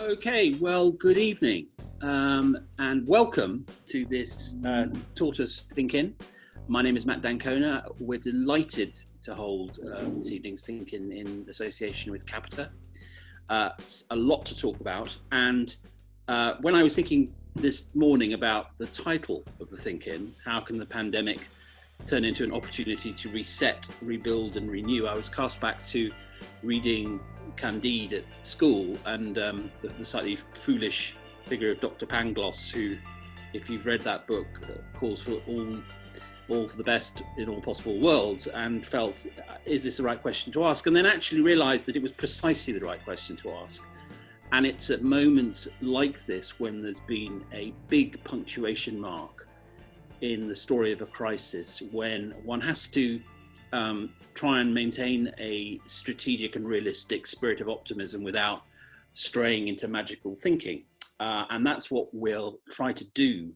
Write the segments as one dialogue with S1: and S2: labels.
S1: Okay, well, good evening and welcome to this Tortoise ThinkIn. My name is Matt Dancona. We're delighted to hold this evening's ThinkIn in association with Capita. A lot to talk about, and when I was thinking this morning about the title of the ThinkIn, how can the pandemic turn into an opportunity to reset, rebuild and renew, I was cast back to reading Candide at school and the slightly foolish figure of Dr. Pangloss, who, if you've read that book, calls for all for the best in all possible worlds, and felt, is this the right question to ask? And then actually realised that it was precisely the right question to ask. And it's at moments like this when there's been a big punctuation mark in the story of a crisis, when one has to try and maintain a strategic and realistic spirit of optimism without straying into magical thinking. And that's what we'll try to do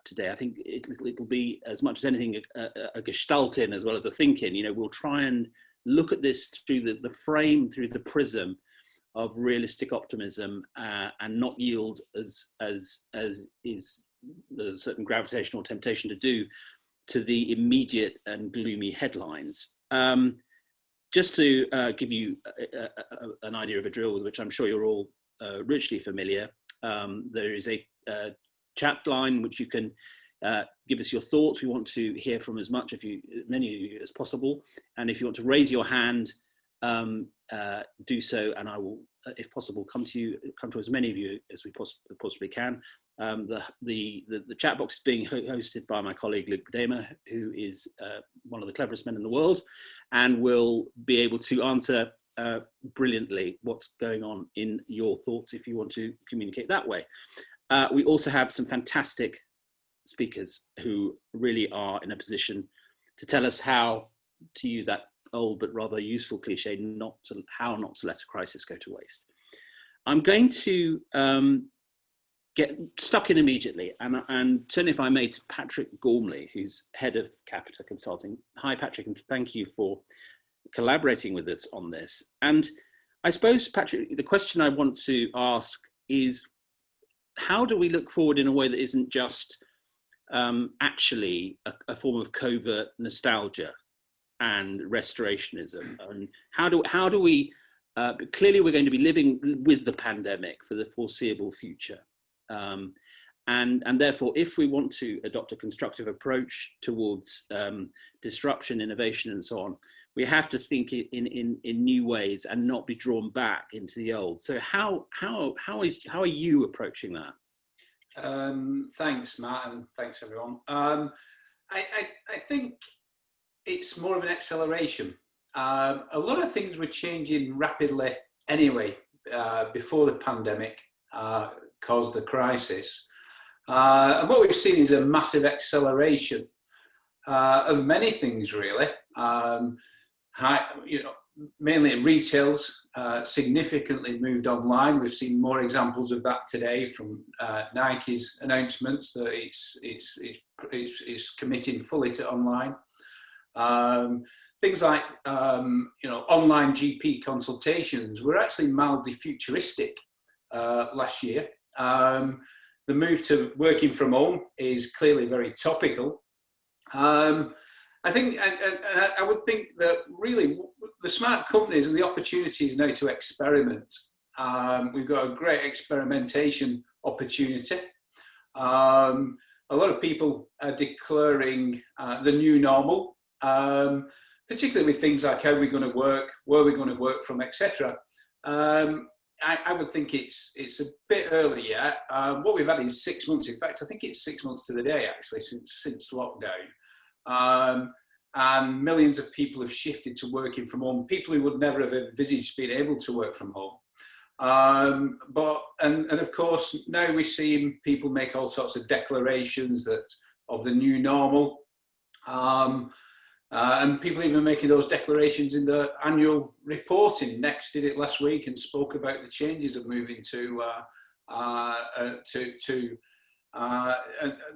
S1: today. I think it'll be, as much as anything, a gestalt in as well as a thinking. You know, we'll try and look at this through the frame, through the prism of realistic optimism, and not yield as is there's a certain gravitational temptation to do, to the immediate and gloomy headlines. Just to give you an idea of a drill with which I'm sure you're all richly familiar, there is a chat line which you can give us your thoughts. We want to hear from as many of you as possible. And if you want to raise your hand, do so, and I will, if possible, come to as many of you as we possibly can. The chat box is being hosted by my colleague Luke Bedema, who is one of the cleverest men in the world, and will be able to answer brilliantly what's going on in your thoughts if you want to communicate that way. We also have some fantastic speakers who really are in a position to tell us how to use that old but rather useful cliche, how not to let a crisis go to waste. I'm going to get stuck in immediately and turn, if I may, to Patrick Gormley, who's head of Capita Consulting. Hi, Patrick, and thank you for collaborating with us on this. And I suppose, Patrick, the question I want to ask is, how do we look forward in a way that isn't just actually a form of covert nostalgia and restorationism? And how do we, clearly we're going to be living with the pandemic for the foreseeable future. And therefore, if we want to adopt a constructive approach towards disruption, innovation, and so on, we have to think in new ways and not be drawn back into the old. So how are you approaching that?
S2: Thanks, Matt, and thanks everyone. I think it's more of an acceleration. A lot of things were changing rapidly anyway before the pandemic caused the crisis. And what we've seen is a massive acceleration of many things, really. Mainly retail's significantly moved online. We've seen more examples of that today from Nike's announcements that it's committing fully to online. Things like online GP consultations were actually mildly futuristic last year. The move to working from home is clearly very topical. I think, and I would think that really the smart companies and the opportunities now to experiment. We've got a great experimentation opportunity. A lot of people are declaring the new normal, particularly with things like how we're going to work, where we're going to work from, etc. I would think it's a bit early yet. What we've had is 6 months. In fact, I think it's 6 months to the day actually since lockdown. And millions of people have shifted to working from home. People who would never have envisaged being able to work from home. And of course now we're seeing people make all sorts of declarations of the new normal. And people even making those declarations in the annual reporting. Next did it last week and spoke about the changes of moving to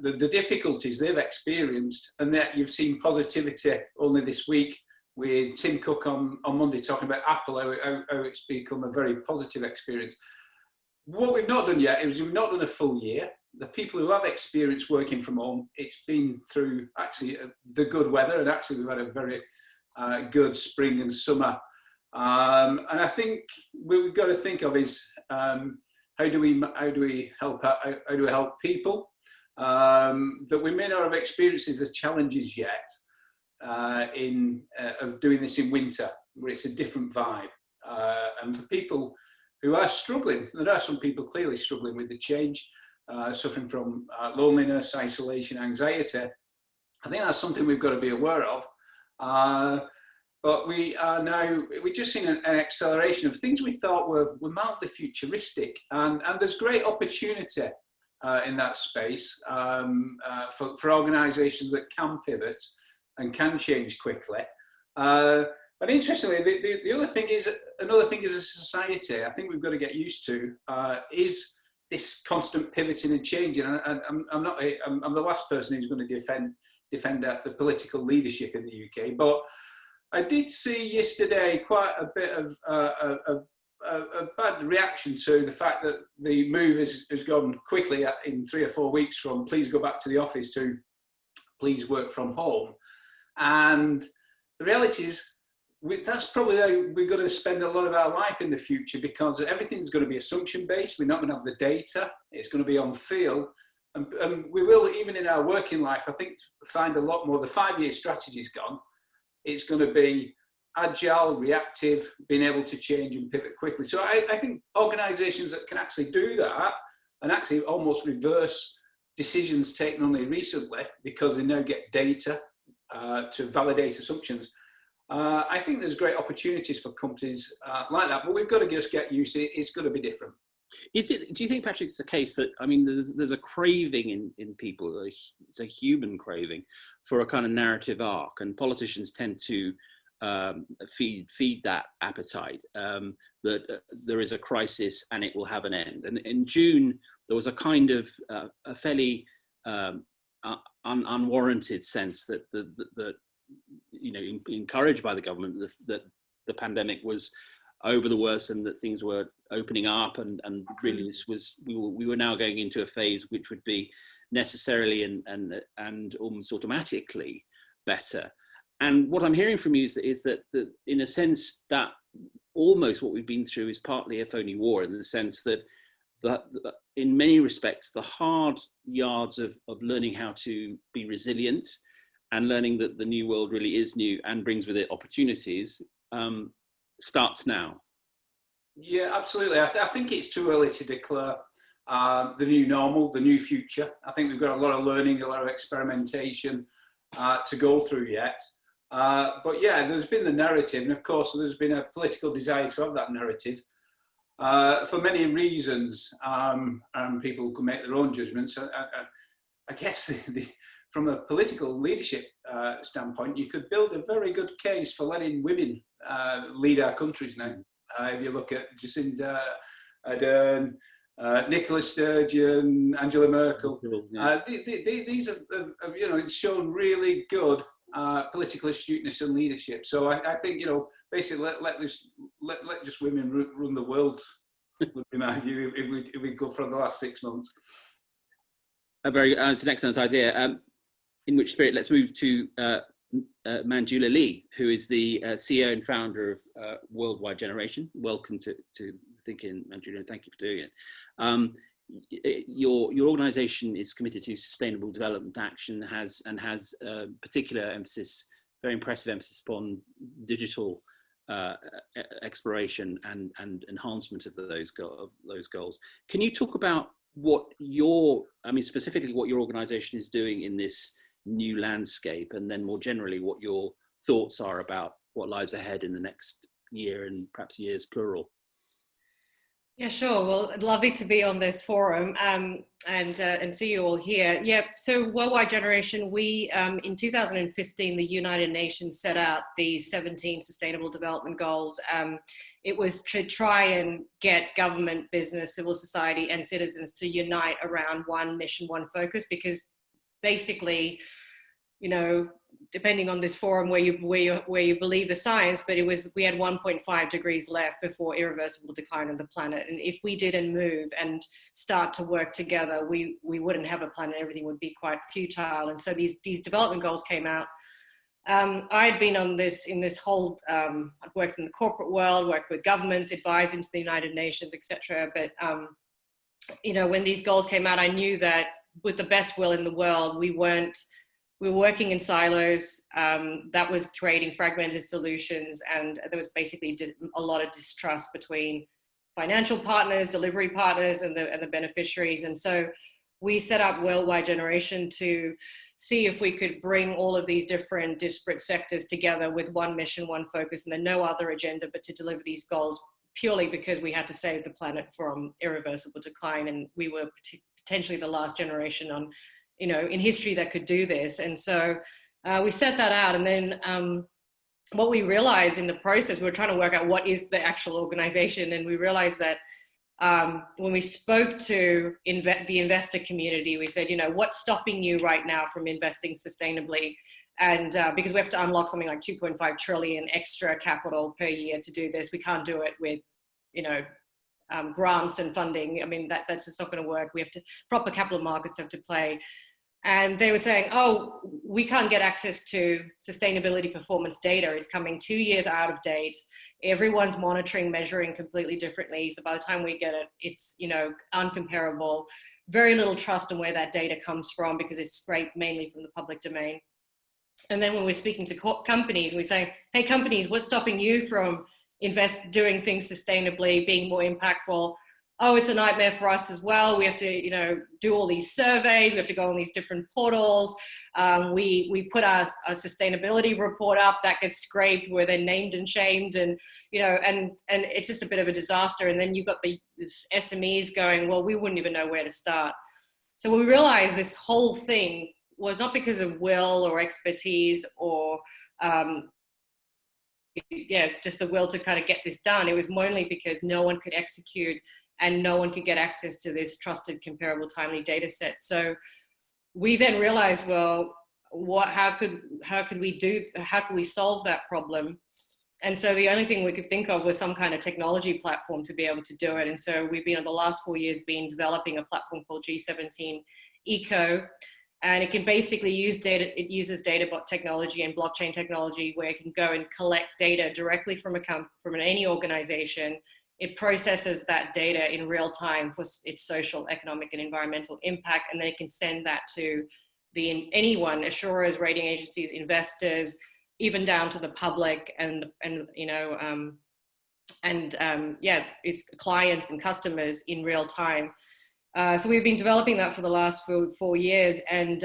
S2: the difficulties they've experienced, and that you've seen positivity only this week with Tim Cook on Monday talking about Apple, how it's become a very positive experience. what we've not done yet is we've not done a full year. The people who have experience working from home, it's been through actually the good weather, and actually we've had a very good spring and summer. And I think what we've got to think of is how do we help people that we may not have experienced as challenges yet of doing this in winter, where it's a different vibe. And for people who are struggling, there are some people clearly struggling with the change, suffering from loneliness, isolation, anxiety. I think that's something we've got to be aware of. But we're just seeing an acceleration of things we thought were mildly futuristic. And there's great opportunity in that space for organisations that can pivot and can change quickly. But interestingly, another thing is a society, I think we've got to get used to, is this constant pivoting and changing. And I'm the last person who's going to defend the political leadership in the UK, but I did see yesterday quite a bit of a bad reaction to the fact that the move has gone quickly in 3 or 4 weeks from please go back to the office to please work from home. And the reality is, that's probably how we're going to spend a lot of our life in the future, because everything's going to be assumption based. We're not going to have the data. It's going to be on feel. And we will, even in our working life, I think, find a lot more. The 5-year strategy's gone. It's going to be agile, reactive, being able to change and pivot quickly. So I think organisations that can actually do that and actually almost reverse decisions taken only recently because they now get data to validate assumptions. I think there's great opportunities for companies like that, but we've got to just get used to it. It's going to be different.
S1: Do you think, Patrick, it's the case that, I mean, there's a craving in people, it's a human craving for a kind of narrative arc, and politicians tend to feed that appetite, that there is a crisis and it will have an end. And in June, there was a kind of a fairly unwarranted sense that encouraged by the government, that the pandemic was over the worst and that things were opening up, and really this was, we were now going into a phase which would be necessarily and almost automatically better. And what I'm hearing from you is that in a sense that almost what we've been through is partly a phony war, in the sense that in many respects the hard yards of learning how to be resilient and learning that the new world really is new and brings with it opportunities starts now.
S2: Yeah, absolutely. I think it's too early to declare the new normal, the new future. I think we've got a lot of learning, a lot of experimentation to go through yet. But yeah, there's been the narrative, and of course there's been a political desire to have that narrative for many reasons, and people can make their own judgments. I guess from a political leadership standpoint, you could build a very good case for letting women lead our countries now. If you look at Jacinda Ardern, Nicola Sturgeon, Angela Merkel, these have shown really good political astuteness and leadership. So I think, basically let just women run the world, would be my view, if we go for the last 6 months.
S1: It's an excellent idea. In which spirit, let's move to Manjula Lee, who is the CEO and founder of Worldwide Generation. Welcome to ThinkIn, Manjula, and thank you for doing it. Your organisation is committed to sustainable development action, has particular emphasis, very impressive emphasis upon digital exploration and enhancement of those goals. Can you talk about specifically what your organisation is doing in this new landscape, and then more generally what your thoughts are about what lies ahead in the next year and perhaps years plural?
S3: Yeah, sure. Well, lovely to be on this forum and see you all here. Yeah, so Worldwide Generation, we, in 2015, the United Nations set out the 17 Sustainable Development Goals. It was to try and get government, business, civil society and citizens to unite around one mission, one focus, because basically, depending on this forum where you believe the science, but we had 1.5 degrees left before irreversible decline of the planet. And if we didn't move and start to work together, we wouldn't have a planet. Everything would be quite futile. And so these development goals came out. I had been in this whole, I've worked in the corporate world, worked with governments, advised into the United Nations, etc. But, when these goals came out, I knew that with the best will in the world, we were working in silos. That was creating fragmented solutions. And there was basically a lot of distrust between financial partners, delivery partners, and the beneficiaries. And so we set up Worldwide Generation to see if we could bring all of these different disparate sectors together with one mission, one focus, and then no other agenda but to deliver these goals, purely because we had to save the planet from irreversible decline. And we were potentially the last generation in history that could do this. And so we set that out. And then what we realized in the process, we were trying to work out what is the actual organization. And we realized that when we spoke to the investor community, we said, what's stopping you right now from investing sustainably? And because we have to unlock something like 2.5 trillion extra capital per year to do this, we can't do it with, grants and funding. I mean, that's just not going to work. We have to, proper capital markets have to play. And they were saying, oh, we can't get access to sustainability performance data. It's coming 2 years out of date. Everyone's monitoring, measuring completely differently. So by the time we get it, it's, uncomparable. Very little trust in where that data comes from because it's scraped mainly from the public domain. And then when we're speaking to companies, we say, hey, companies, what's stopping you from doing things sustainably, being more impactful? Oh, it's a nightmare for us as well. We have to, do all these surveys. We have to go on these different portals. We put our sustainability report up, that gets scraped. We're then named and shamed, and and it's just a bit of a disaster. And then you've got the SMEs going, well, we wouldn't even know where to start. So we realized this whole thing was not because of will or expertise or just the will to kind of get this done. It was mainly because no one could execute and no one could get access to this trusted, comparable, timely data set. So we then realized, well, how could we solve that problem? And so the only thing we could think of was some kind of technology platform to be able to do it. And so we've been, in the last 4 years, been developing a platform called G17 Eco. And it can basically use data. It uses data bot technology and blockchain technology, where it can go and collect data directly from any organization. It processes that data in real time for its social, economic, and environmental impact, and then it can send that to anyone, assurers, rating agencies, investors, even down to the public, and its clients and customers in real time. So we've been developing that for the last 4 years, and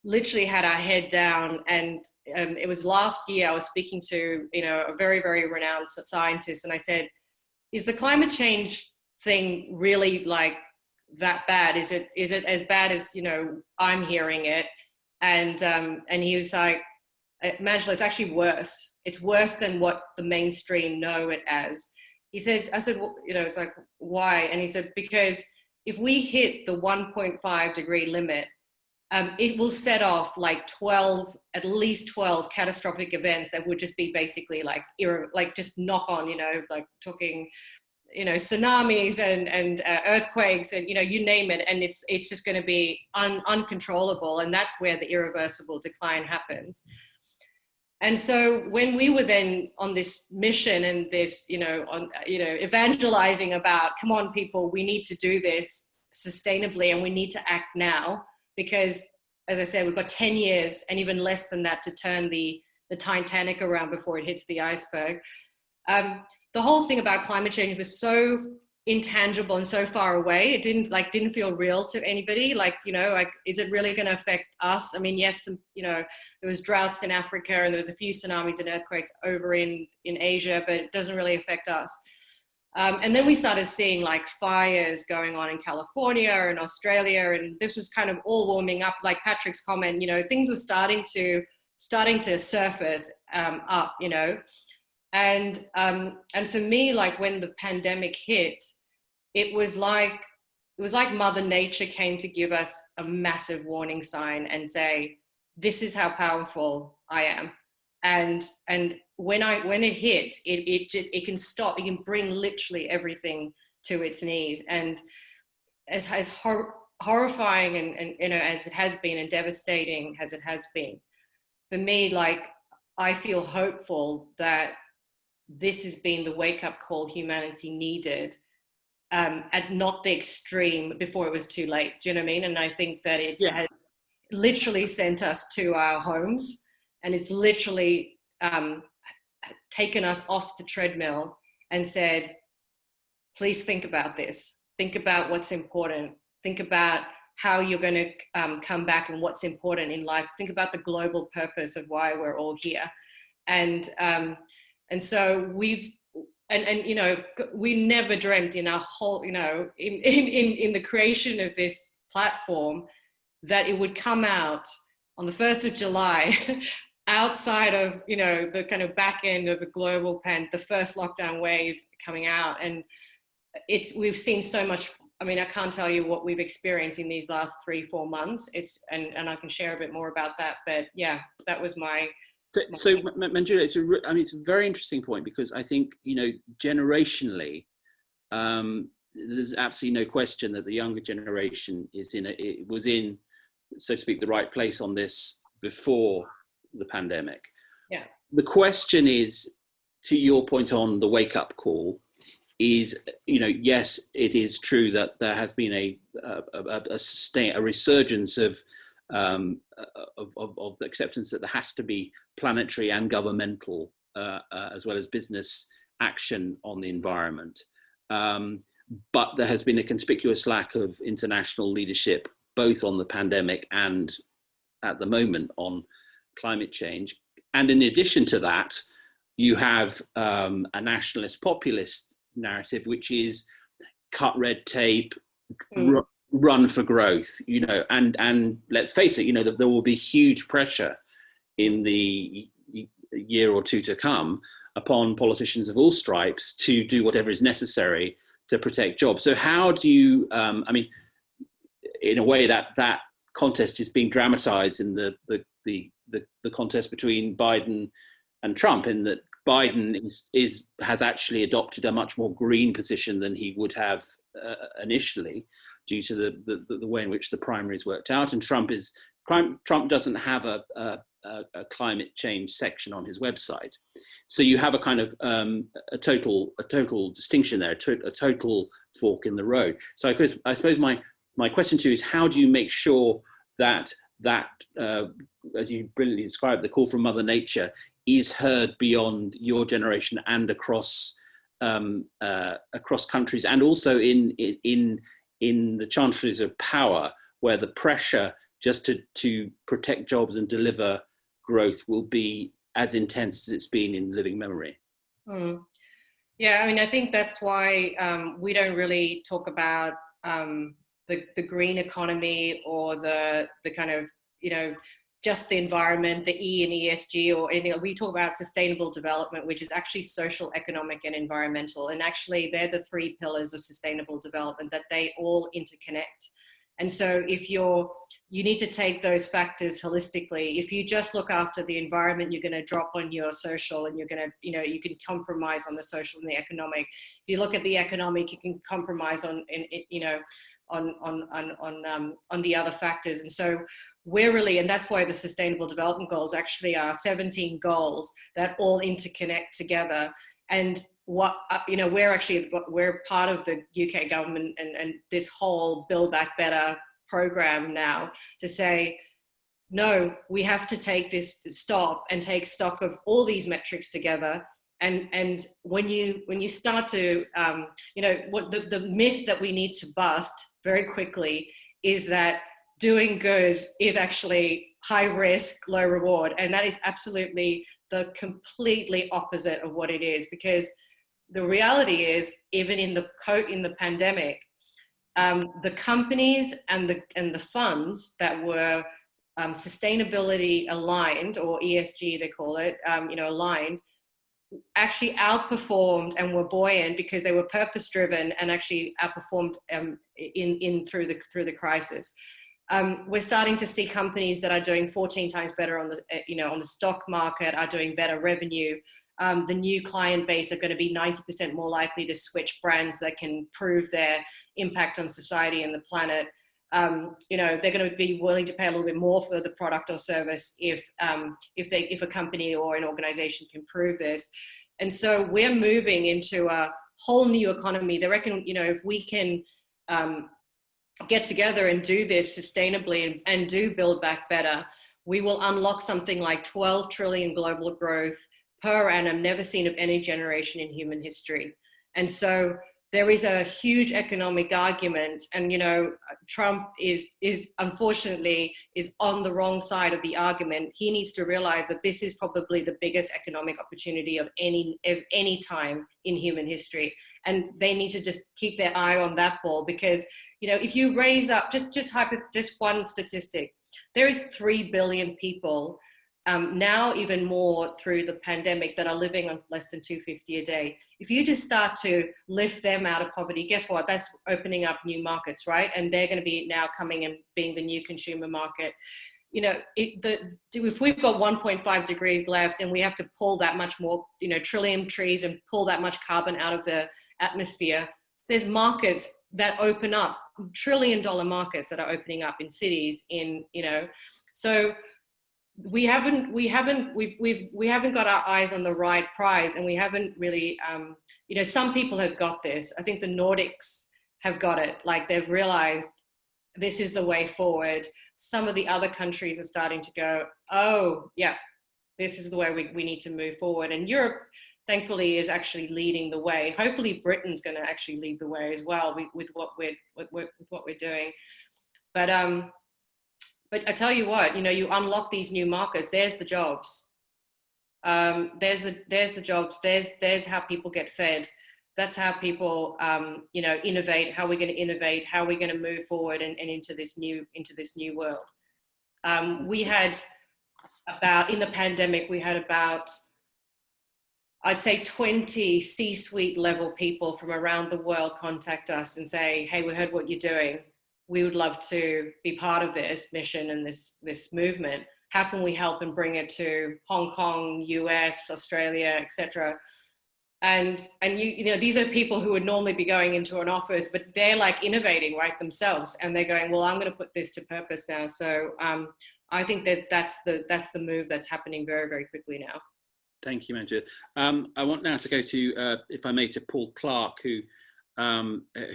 S3: literally had our head down. And it was last year I was speaking to a very, very renowned scientist, and I said, is the climate change thing really like that bad? Is it as bad as I'm hearing it? And he was like, Manjula, it's actually worse. It's worse than what the mainstream know it as. I said, well, it's like, why? And he said, because if we hit the 1.5 degree limit, it will set off like at least 12 catastrophic events that would just be basically like just knock on, like talking, tsunamis and earthquakes and, you name it. And it's just going to be uncontrollable. And that's where the irreversible decline happens. And so when we were then on this mission and this, evangelizing about, come on, people, we need to do this sustainably and we need to act now, because, as I said, we've got 10 years and even less than that to turn the Titanic around before it hits the iceberg. The whole thing about climate change was so intangible and so far away. It didn't feel real to anybody. Is it really going to affect us? I mean, yes, there was droughts in Africa and there was a few tsunamis and earthquakes over in Asia, but it doesn't really affect us. And then we started seeing like fires going on in California and Australia, and this was kind of all warming up. Like Patrick's comment, things were starting to surface up, And for me, like when the pandemic hit, it was like Mother Nature came to give us a massive warning sign and say, this is how powerful I am. And when it hits, it can stop, it can bring literally everything to its knees. And as horrifying and as it has been, and devastating as it has been, for me, like, I feel hopeful that this has been the wake-up call humanity needed, at not the extreme before it was too late. Do you know what I mean? And I think that it has literally sent us to our homes, and it's literally taken us off the treadmill and said, please think about this. Think about what's important. Think about how you're going to come back and what's important in life. Think about the global purpose of why we're all here. And so we never dreamt in our whole, in the creation of this platform, that it would come out on the 1st of July, outside of, the kind of back end of the global the first lockdown wave coming out. And we've seen so much. I mean, I can't tell you what we've experienced in these last 3-4 months. And I can share a bit more about that. But yeah, that was my.
S1: So Manjula, it's a very interesting point, because I think, generationally, there's absolutely no question that the younger generation was in, so to speak, the right place on this before the pandemic.
S3: Yeah. The
S1: question is, to your point on the wake-up call, is, yes, it is true that there has been a resurgence of the acceptance that there has to be planetary and governmental, as well as business action on the environment. But there has been a conspicuous lack of international leadership, both on the pandemic and at the moment on climate change. And in addition to that, you have a nationalist populist narrative, which is cut red tape, run for growth, and let's face it, there will be huge pressure in the year or two to come upon politicians of all stripes to do whatever is necessary to protect jobs. So how do you, in a way that contest is being dramatized in the contest between Biden and Trump, in that Biden has actually adopted a much more green position than he would have initially, due to the way in which the primaries worked out. And Trump doesn't have a climate change section on his website, so you have a kind of a total distinction there, a total fork in the road. So I suppose my question to you is, how do you make sure that as you brilliantly described, the call from Mother Nature is heard beyond your generation and across countries, and also in the chancelleries of power, where the pressure just to protect jobs and deliver growth will be as intense as it's been in living memory?
S3: Yeah, I mean, I think that's why we don't really talk about the green economy, or the kind of, just the environment, the E and ESG or anything. We talk about sustainable development, which is actually social, economic, and environmental. And actually, they're the 3 pillars of sustainable development, that they all interconnect. And so you need to take those factors holistically. If you just look after the environment, you're going to drop on your social, and you're going to, you can compromise on the social and the economic. If you look at the economic, you can compromise on the other factors. And so and that's why the Sustainable Development Goals actually are 17 goals that all interconnect together. And we're part of the UK government and this whole Build Back Better program now, to say, no, we have to take this stop and take stock of all these metrics together. And when you start to, what the myth that we need to bust very quickly is that doing good is actually high risk, low reward. And that is absolutely the completely opposite of what it is, because the reality is, even in the pandemic, the companies and the funds that were sustainability aligned, or ESG they call it, aligned, actually outperformed and were buoyant because they were purpose driven, and actually outperformed through the crisis. We're starting to see companies that are doing 14 times better on the, on the stock market are doing better revenue. The new client base are going to be 90% more likely to switch brands that can prove their impact on society and the planet. They're going to be willing to pay a little bit more for the product or service if a company or an organization can prove this. And so we're moving into a whole new economy. They reckon, if we can get together and do this sustainably and do build back better, we will unlock something like 12 trillion global growth per annum, never seen of any generation in human history. And so there is a huge economic argument, and Trump is unfortunately on the wrong side of the argument. He needs to realize that this is probably the biggest economic opportunity of any time in human history, and they need to just keep their eye on that ball, because if you raise up just one statistic, there is 3 billion people now, even more through the pandemic, that are living on less than $2.50 a day. If you just start to lift them out of poverty, guess what? That's opening up new markets, right? And they're going to be now coming and being the new consumer market. If we've got 1.5 degrees left and we have to pull that much more, trillion trees and pull that much carbon out of the atmosphere, there's markets that open up, $1 trillion markets that are opening up in cities, so we haven't got our eyes on the right prize, and we haven't really, some people have got this. I think the Nordics have got it. Like, they've realized this is the way forward. Some of the other countries are starting to go, oh yeah, this is the way we need to move forward. And Europe, thankfully, is actually leading the way. Hopefully Britain's going to actually lead the way as well with what we're doing. But I tell you what, you unlock these new markets. There's the jobs. There's the jobs. There's how people get fed. That's how people, innovate. How we're going to innovate. How we're going to move forward and into this new world. We had in the pandemic, I'd say 20 C-suite level people from around the world contact us and say, hey, we heard what you're doing. We would love to be part of this mission and this movement. How can we help and bring it to Hong Kong, US, Australia, etc.? And these are people who would normally be going into an office, but they're like innovating right themselves, and they're going, well, I'm going to put this to purpose now. So I think that's the move that's happening very, very quickly now.
S1: Thank you, Manja. I want now to go to, if I may, to Paul Clark,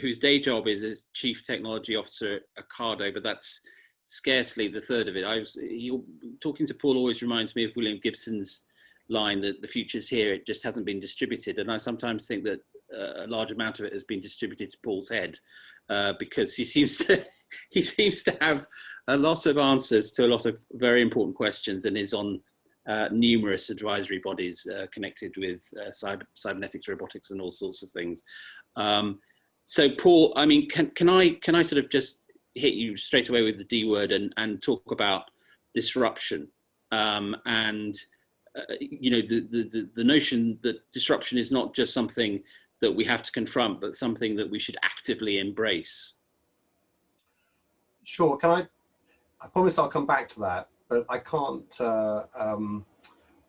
S1: whose day job is as Chief Technology Officer at Ocado, but that's scarcely the third of it. Talking to Paul always reminds me of William Gibson's line that the future's here, it just hasn't been distributed. And I sometimes think that a large amount of it has been distributed to Paul's head, because he seems to have a lot of answers to a lot of very important questions, and is on numerous advisory bodies connected with cybernetics, robotics, and all sorts of things. So Paul, I mean, can I sort of just hit you straight away with the D word and talk about disruption, and the notion that disruption is not just something that we have to confront, but something that we should actively embrace.
S4: Sure. I promise I'll come back to that, but I can't.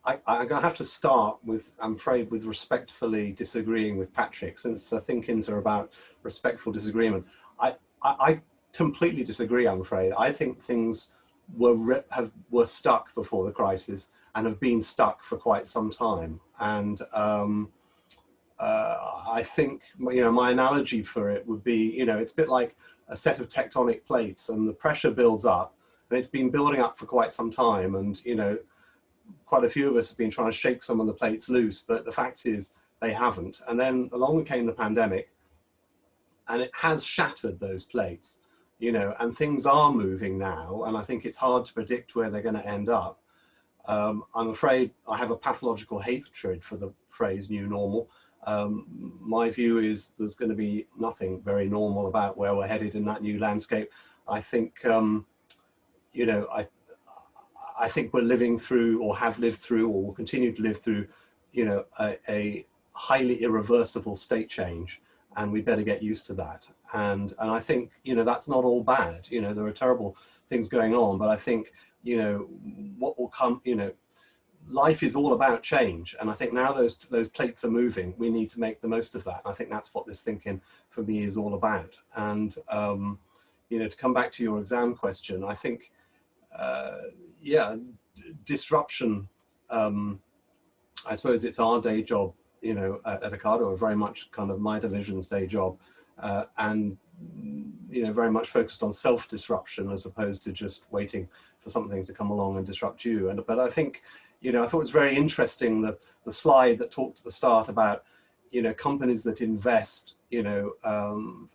S4: I'm going to have to start with, I'm afraid, with respectfully disagreeing with Patrick, since think-ins are about respectful disagreement. I completely disagree, I'm afraid. I think things were stuck before the crisis and have been stuck for quite some time. And I think, my analogy for it would be, it's a bit like a set of tectonic plates, and the pressure builds up, and it's been building up for quite some time. And, quite a few of us have been trying to shake some of the plates loose, but the fact is they haven't. And then along came the pandemic, and it has shattered those plates, and things are moving now. And I think it's hard to predict where they're going to end up. I'm afraid I have a pathological hatred for the phrase new normal. My view is there's going to be nothing very normal about where we're headed in that new landscape. I think, I think we're living through, or have lived through, or will continue to live through, a highly irreversible state change. and we better get used to that. And I think, you know, that's not all bad. You know, there are terrible things going on, but I think, you know, what will come, you know, life is all about change. And I think now those plates are moving, we need to make the most of that. I think that's what this thinking for me is all about. And, you know, to come back to your exam question, I think, yeah, disruption, I suppose it's our day job, you know, at Ocado, very much kind of my division's day job, and, you know, very much focused on self-disruption as opposed to just waiting for something to come along and disrupt you. But I think, you know, I thought it was very interesting that the slide that talked at the start about, you know, companies that invest, you know,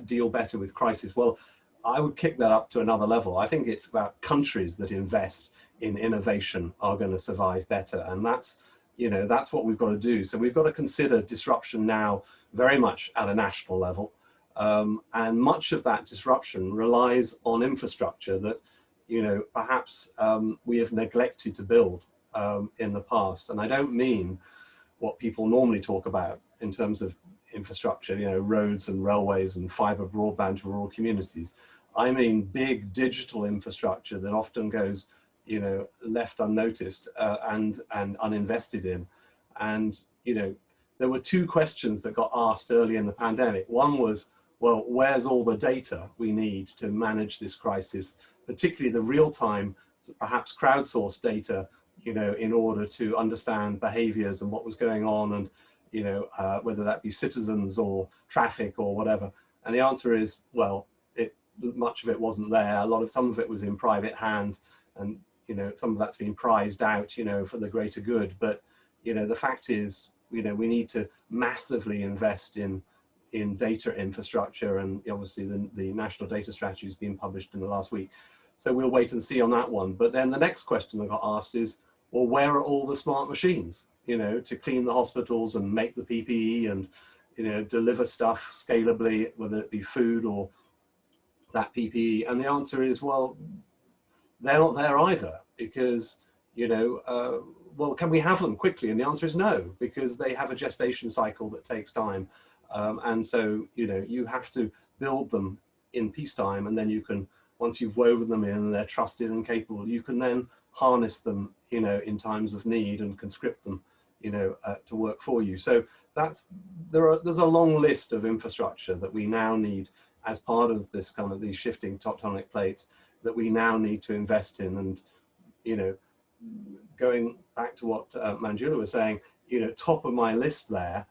S4: deal better with crisis. Well, I would kick that up to another level. I think it's about countries that invest in innovation are going to survive better. And that's, you know, that's what we've got to do. So we've got to consider disruption now very much at a national level. And much of that disruption relies on infrastructure that, you know, perhaps we have neglected to build in the past. And I don't mean what people normally talk about in terms of infrastructure, you know, roads and railways and fiber broadband to rural communities. I mean big digital infrastructure that often goes, you know, left unnoticed and uninvested in. And, you know, there were two questions that got asked early in the pandemic. One was, well, where's all the data we need to manage this crisis, particularly the real-time, perhaps crowdsourced data, you know, in order to understand behaviors and what was going on, and, you know, whether that be citizens or traffic or whatever. And the answer is, well, much of it wasn't there. Some of it was in private hands, and, you know, some of that's been prized out, you know, for the greater good. But, you know, the fact is, you know, we need to massively invest in data infrastructure, and obviously the national data strategy has been published in the last week. So we'll wait and see on that one. But then the next question that got asked is, well, where are all the smart machines, you know, to clean the hospitals and make the PPE and, you know, deliver stuff scalably, whether it be food or that PPE? And the answer is, well, they're not there either, because, you know, well, can we have them quickly? And the answer is no, because they have a gestation cycle that takes time. And so, you know, you have to build them in peacetime, and then you can, once you've woven them in and they're trusted and capable, you can then harness them, you know, in times of need and conscript them, you know, to work for you. So there's a long list of infrastructure that we now need as part of this kind of these shifting tectonic plates that we now need to invest in. And, you know, going back to what Manjula was saying, you know, top of my list there,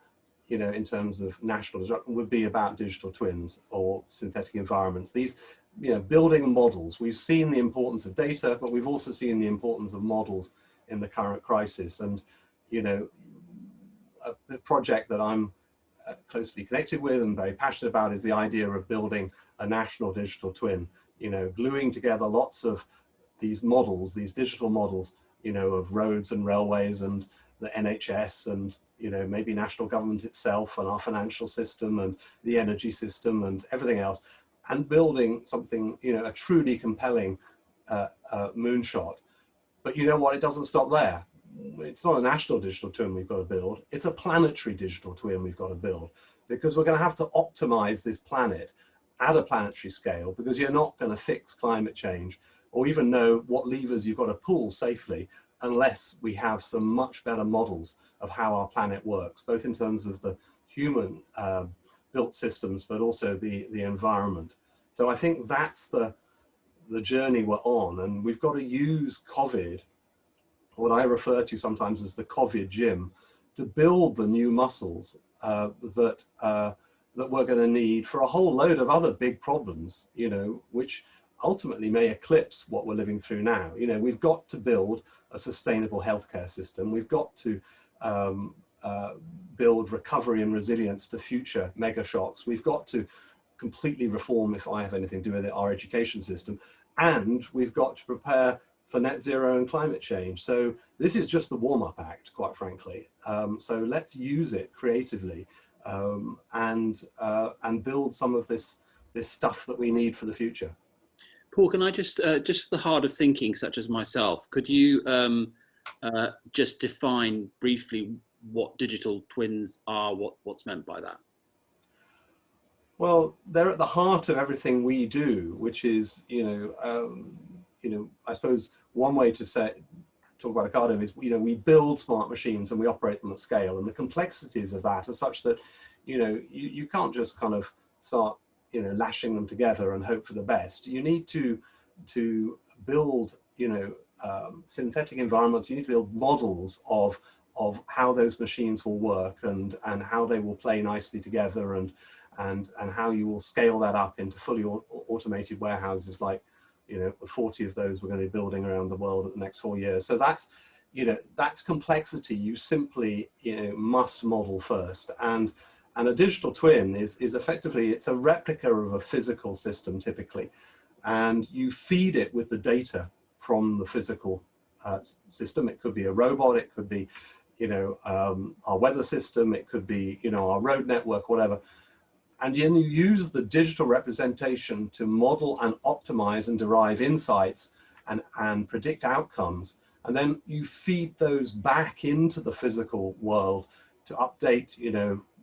S4: you know, in terms of national disruption would be about digital twins or synthetic environments. These, you know, building models. We've seen the importance of data, but we've also seen the importance of models in the current crisis. And, you know, a project that I'm closely connected with and very passionate about is the idea of building a national digital twin, you know, gluing together lots of these models, these digital models, you know, of roads and railways and the NHS and, you know, maybe national government itself and our financial system and the energy system and everything else, and building something, you know, a truly compelling moonshot. But you know what, it doesn't stop there. It's not a national digital twin we've got to build, it's a planetary digital twin we've got to build, because we're going to have to optimize this planet at a planetary scale, because you're not going to fix climate change or even know what levers you've got to pull safely unless we have some much better models of how our planet works, both in terms of the human built systems, but also the environment. So I think that's the journey we're on, and we've got to use COVID, what I refer to sometimes as the COVID gym, to build the new muscles that we're going to need for a whole load of other big problems, you know, which ultimately may eclipse what we're living through now. You know, we've got to build a sustainable healthcare system. We've got to build recovery and resilience to future mega shocks. We've got to completely reform, if I have anything to do with it, our education system. And we've got to prepare for net zero and climate change. So this is just the warm-up act, quite frankly. So let's use it creatively and build some of this stuff that we need for the future.
S1: Paul, can I just the heart of thinking, such as myself, could you just define briefly what digital twins are, what's meant by that?
S4: Well, they're at the heart of everything we do, which is, I suppose one way to talk about Ocado is, we build smart machines and we operate them at scale, and the complexities of that are such that, you can't just kind of start, lashing them together and hope for the best. You need to build, synthetic environments. You need to build models of how those machines will work and how they will play nicely together, and how you will scale that up into fully automated warehouses, like, the 40 of those we're going to be building around the world at the next 4 years. So that's complexity you simply, must model first. And a digital twin is effectively, it's a replica of a physical system typically, and you feed it with the data from the physical system. It could be a robot, it could be, our weather system, it could be, our road network, whatever. And then you use the digital representation to model and optimize and derive insights and predict outcomes. And then you feed those back into the physical world to update,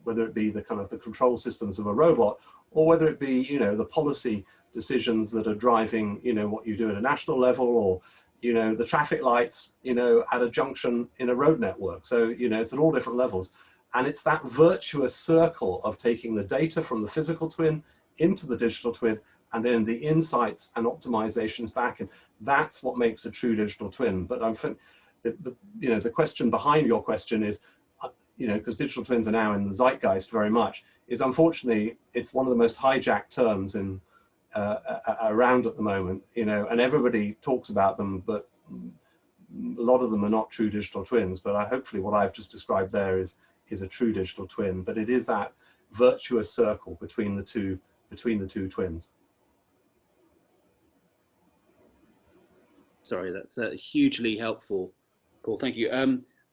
S4: whether it be the kind of the control systems of a robot, or whether it be, the policy decisions that are driving, what you do at a national level, or, the traffic lights, at a junction in a road network. So, it's at all different levels. And it's that virtuous circle of taking the data from the physical twin into the digital twin, and then the insights and optimizations back. And that's what makes a true digital twin. But I think the question behind your question is, because digital twins are now in the zeitgeist very much, is unfortunately, it's one of the most hijacked terms in around at the moment, and everybody talks about them, but a lot of them are not true digital twins. But hopefully what I've just described there is a true digital twin, but it is that virtuous circle between the two twins.
S1: Sorry, that's hugely helpful, Paul. Thank you.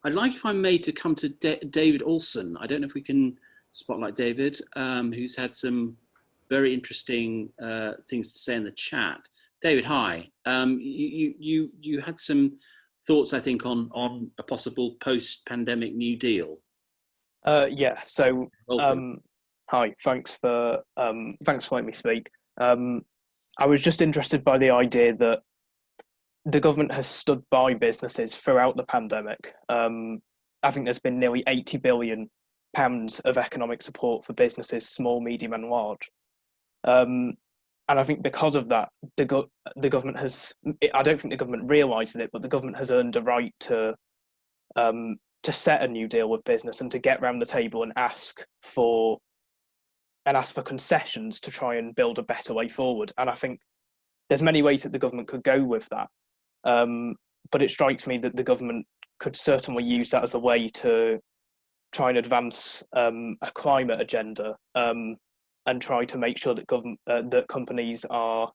S1: I'd like, if I may, to come to David Olson. I don't know if we can spotlight David, who's had some very interesting things to say in the chat. David, hi. You had some thoughts, I think, on a possible post-pandemic New Deal.
S5: Yeah. So, hi. Thanks for letting me speak. I was just interested by the idea that the government has stood by businesses throughout the pandemic. I think there's been nearly £80 billion of economic support for businesses, small, medium, and large. And I think because of that, the government has. I don't think the government realises it, but the government has earned a right to set a new deal with business and to get round the table and ask for concessions to try and build a better way forward. And I think there's many ways that the government could go with that. But it strikes me that the government could certainly use that as a way to try and advance a climate agenda, and try to make sure that that companies are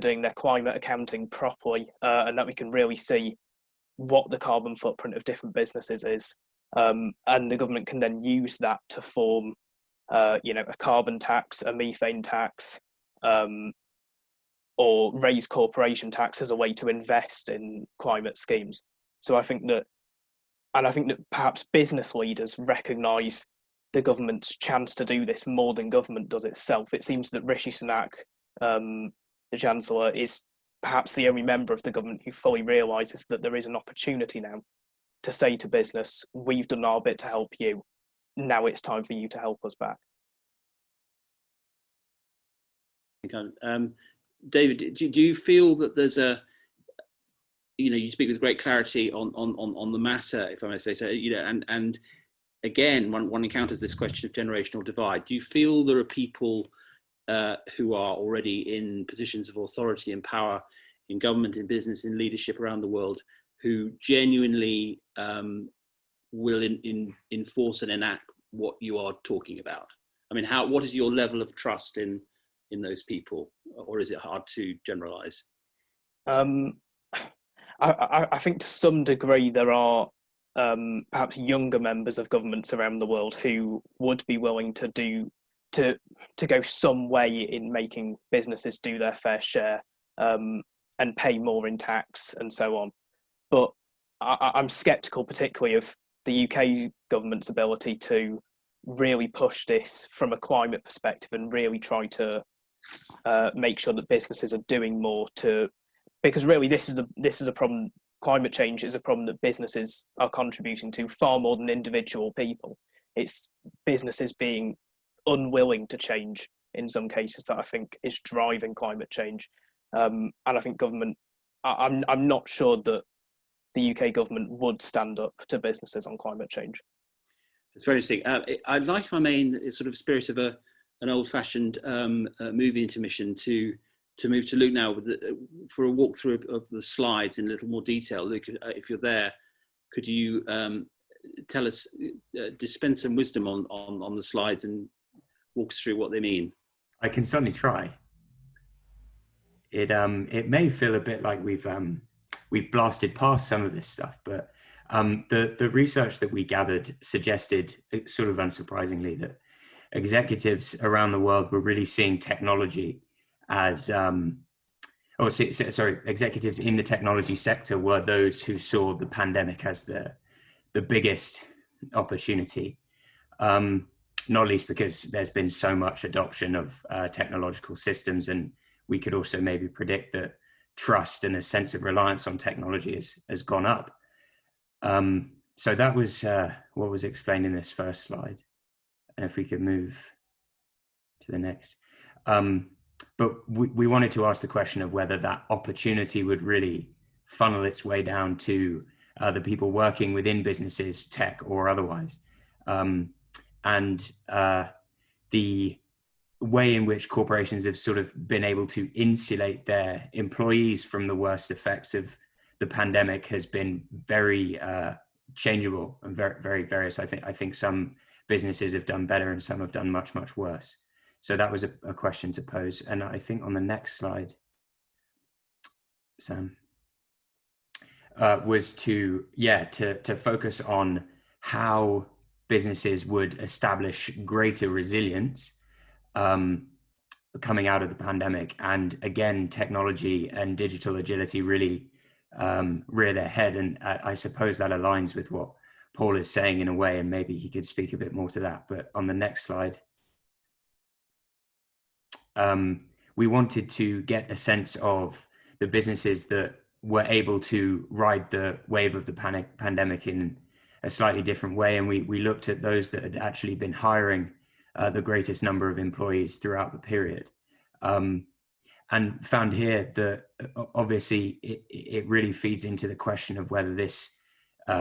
S5: doing their climate accounting properly, and that we can really see what the carbon footprint of different businesses is, and the government can then use that to form, a carbon tax, a methane tax, or raise corporation tax as a way to invest in climate schemes. So I think that perhaps business leaders recognise the government's chance to do this more than government does itself. It seems that Rishi Sunak, the Chancellor, is perhaps the only member of the government who fully realises that there is an opportunity now to say to business, we've done our bit to help you, now it's time for you to help us back.
S1: David, do you feel that there's you speak with great clarity on the matter, if I may say so, and again, one encounters this question of generational divide. Do you feel there are people who are already in positions of authority and power in government, in business, in leadership around the world, who genuinely will enforce and enact what you are talking about? I mean, what is your level of trust in those people, or is it hard to generalize?
S5: I think to some degree there are perhaps younger members of governments around the world who would be willing to go some way in making businesses do their fair share, and pay more in tax and so on. But I'm sceptical, particularly of the UK government's ability to really push this from a climate perspective and really try to make sure that businesses are doing more because really this is a problem. Climate change is a problem that businesses are contributing to far more than individual people. It's businesses being unwilling to change in some cases that I think is driving climate change. And I think government, I'm not sure that the UK government would stand up to businesses on climate change.
S1: It's very interesting. I'd like, if I may, in the sort of spirit of an old-fashioned movie intermission, to move to Luke now for a walkthrough of the slides in a little more detail. Luke, if you're there, could you tell us, dispense some wisdom on the slides and walk us through what they mean?
S6: I can certainly try. It may feel a bit like we've blasted past some of this stuff, but the research that we gathered suggested, sort of unsurprisingly, that executives around the world were really seeing technology as executives in the technology sector were those who saw the pandemic as the biggest opportunity, not least because there's been so much adoption of technological systems, and we could also maybe predict that trust and a sense of reliance on technology has gone up. So that was what was explained in this first slide. And if we could move to the next. But we wanted to ask the question of whether that opportunity would really funnel its way down to the people working within businesses, tech or otherwise. And the way in which corporations have sort of been able to insulate their employees from the worst effects of the pandemic has been very changeable and very, very various. I think some businesses have done better and some have done much, much worse. So that was a question to pose. And I think on the next slide, Sam, was to focus on how businesses would establish greater resilience coming out of the pandemic. And again, technology and digital agility really rear their head. And I suppose that aligns with what Paul is saying in a way, and maybe he could speak a bit more to that. But on the next slide, we wanted to get a sense of the businesses that were able to ride the wave of the pandemic in a slightly different way. And we looked at those that had actually been hiring the greatest number of employees throughout the period. And found here that obviously it really feeds into the question of whether this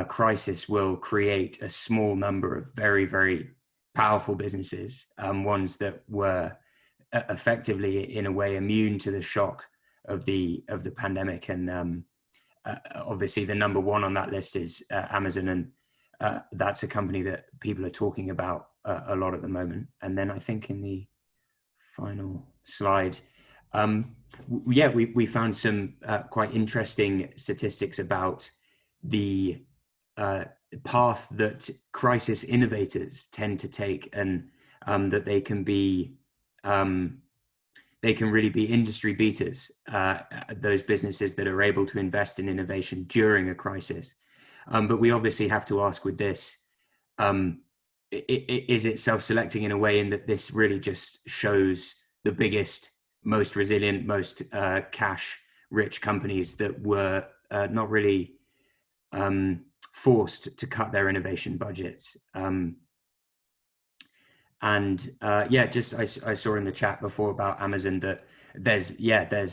S6: crisis will create a small number of very, very powerful businesses, ones that were effectively in a way immune to the shock of the pandemic. And obviously the number one on that list is Amazon, and that's a company that people are talking about a lot at the moment. And then I think in the final slide, we found some quite interesting statistics about the path that crisis innovators tend to take, and that they can really be industry beaters, those businesses that are able to invest in innovation during a crisis. But we obviously have to ask with this, is it self-selecting in a way in that this really just shows the biggest, most resilient, most cash-rich companies that were not really forced to cut their innovation budgets. I saw in the chat before about Amazon that there's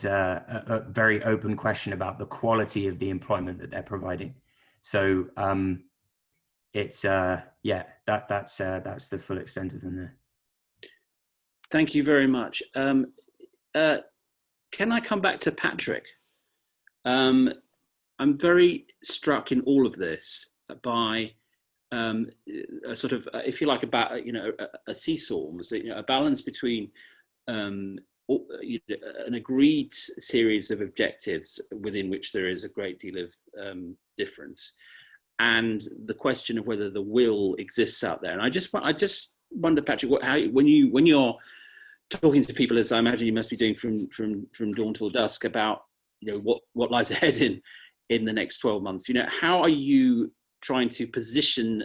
S6: a very open question about the quality of the employment that they're providing. So that's the full extent of them there.
S1: Thank you very much. Can I come back to Patrick? I'm very struck in all of this by a sort of, if you like, about a seesaw, a balance between an agreed series of objectives within which there is a great deal of difference, and the question of whether the will exists out there. And I just wonder, Patrick, when you're talking to people, as I imagine you must be doing from dawn till dusk, about what lies ahead in the next 12 months? You know, how are you trying to position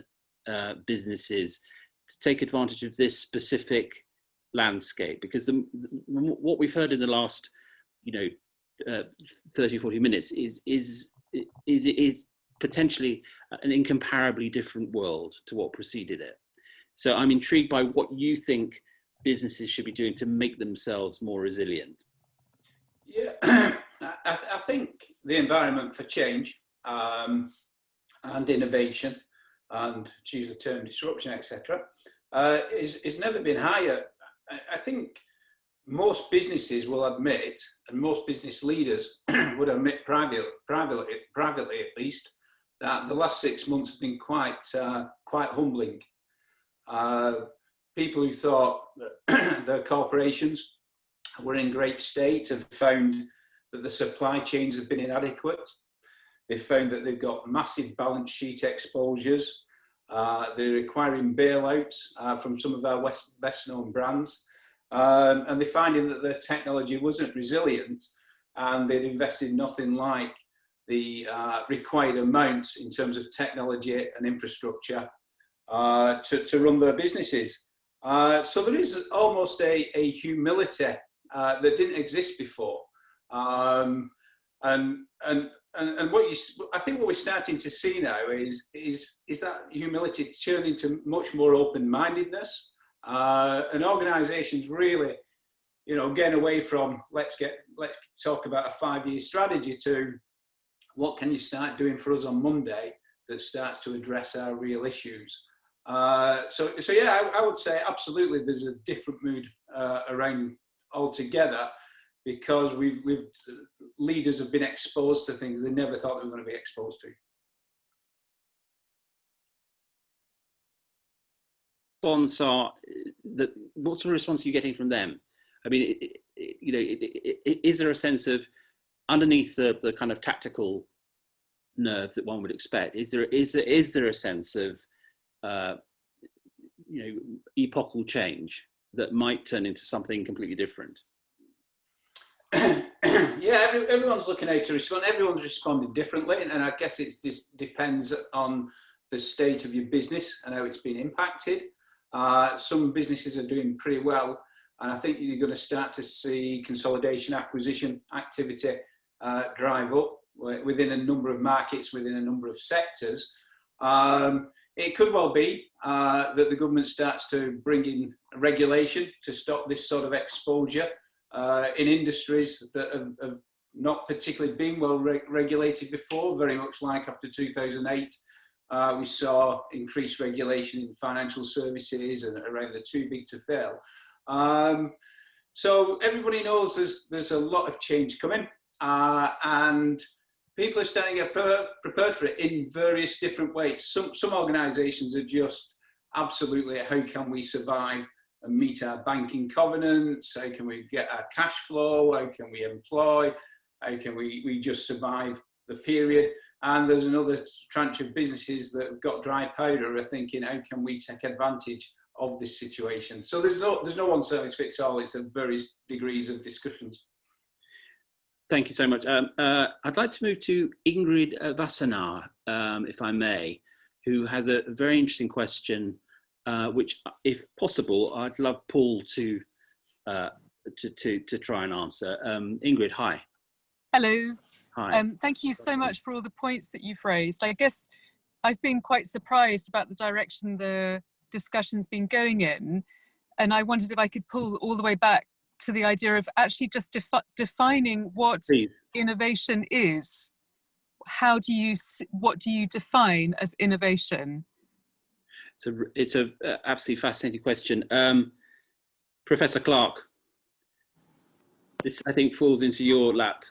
S1: businesses to take advantage of this specific landscape? Because what we've heard in the last, 30, 40 minutes is potentially an incomparably different world to what preceded it. So I'm intrigued by what you think businesses should be doing to make themselves more resilient.
S2: Yeah, I think the environment for change and innovation, and to use the term disruption, etc., is never been higher. I think most businesses will admit, and most business leaders would admit privately at least, that the last 6 months have been quite humbling. People who thought that their corporations were in great state have found that the supply chains have been inadequate. They've found that they've got massive balance sheet exposures. They're requiring bailouts from some of our best known brands. And they're finding that their technology wasn't resilient, and they'd invested nothing like the required amounts in terms of technology and infrastructure to run their businesses. So there is almost a humility that didn't exist before. And I think what we're starting to see now is that humility turn into much more open-mindedness, and organisations really, getting away from let's talk about a 5-year strategy to what can you start doing for us on Monday that starts to address our real issues. So yeah, I would say absolutely there's a different mood around altogether, because leaders have been exposed to things they never thought they were going to be exposed to.
S1: What sort of response are you getting from them? I mean, is there a sense of, underneath the kind of tactical nerves that one would expect, is there a sense of epochal change that might turn into something completely different?
S2: Yeah, everyone's looking how to respond. Everyone's responding differently, and I guess it depends on the state of your business and how it's been impacted. Some businesses are doing pretty well, and I think you're going to start to see consolidation, acquisition activity drive up within a number of markets, within a number of sectors. It could well be that the government starts to bring in regulation to stop this sort of exposure in industries that have not particularly been well regulated before, very much like after 2008. We saw increased regulation in financial services and around the too big to fail. So everybody knows there's a lot of change coming, and people are starting to get prepared for it in various different ways. Some organisations are just absolutely, how can we survive and meet our banking covenants? How can we get our cash flow? How can we employ? How can we just survive the period? And there's another tranche of businesses that have got dry powder are thinking, how can we take advantage of this situation? So there's no one size fits all. It's at various degrees of discussions.
S1: Thank you so much. I'd like to move to Ingrid Vassanar, if I may, who has a very interesting question, which, if possible, I'd love Paul to try and answer. Ingrid, hi.
S7: Hello.
S1: Hi.
S7: Thank you so much for all the points that you've raised. I guess I've been quite surprised about the direction the discussion's been going in, and I wondered if I could pull all the way back to the idea of actually just defining what innovation is. What do you define as innovation?
S1: So it's a absolutely fascinating question. Professor Clark, this I think falls into your lap.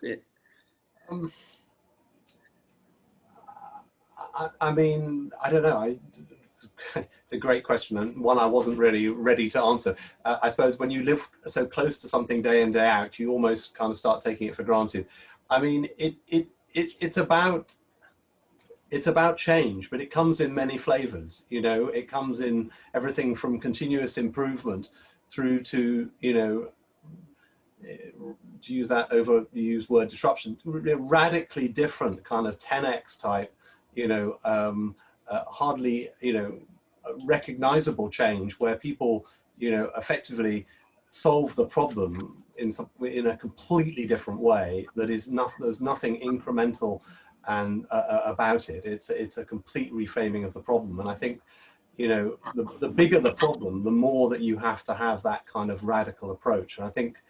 S4: I mean, I don't know. It's a great question, and one I wasn't really ready to answer. I suppose when you live so close to something day in, day out, you almost kind of start taking it for granted. I mean, it's about change, but it comes in many flavors. It comes in everything from continuous improvement through to to use that overused word disruption, radically different kind of 10x type, hardly, recognizable change where people, effectively solve the problem in a completely different way. That is there's nothing incremental and about it. It's a complete reframing of the problem. And I think, the bigger the problem, the more that you have to have that kind of radical approach. And I think,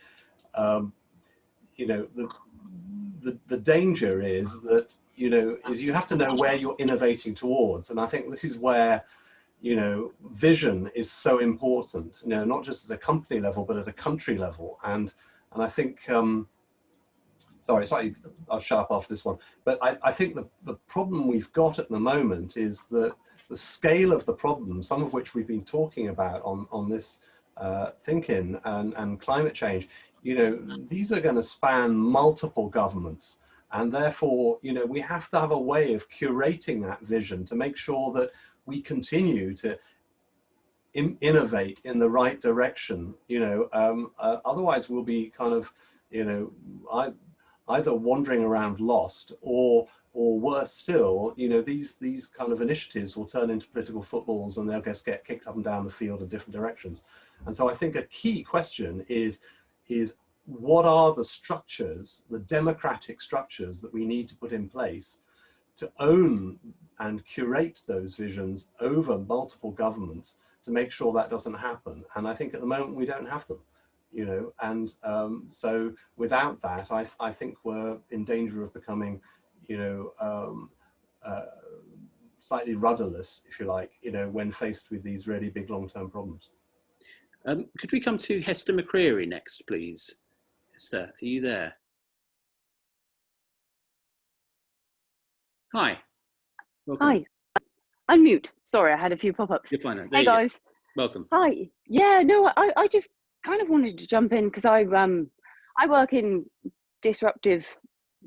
S4: the danger is that, is you have to know where you're innovating towards. And I think this is where, vision is so important, not just at a company level, but at a country level. And I think, sorry, I'll shut up after this one. But I think the problem we've got at the moment is that the scale of the problem, some of which we've been talking about on this ThinkIn and climate change, these are going to span multiple governments. And therefore, we have to have a way of curating that vision to make sure that we continue to innovate in the right direction. Otherwise we'll be kind of, either wandering around lost or worse still, these kind of initiatives will turn into political footballs and they'll just get kicked up and down the field in different directions. And so I think a key question is what are the structures, the democratic structures that we need to put in place to own and curate those visions over multiple governments to make sure that doesn't happen. And I think at the moment we don't have them. So without that, I think we're in danger of becoming, slightly rudderless, if you like, when faced with these really big long-term problems.
S1: Could we come to Hester McCreary next, please? Hester, are you there? Hi. Welcome.
S8: Hi. Unmute. Sorry, I had a few pop-ups.
S1: You're fine.
S8: Hey guys.
S1: Welcome.
S8: Hi. Yeah, no, I just kind of wanted to jump in because I work in disruptive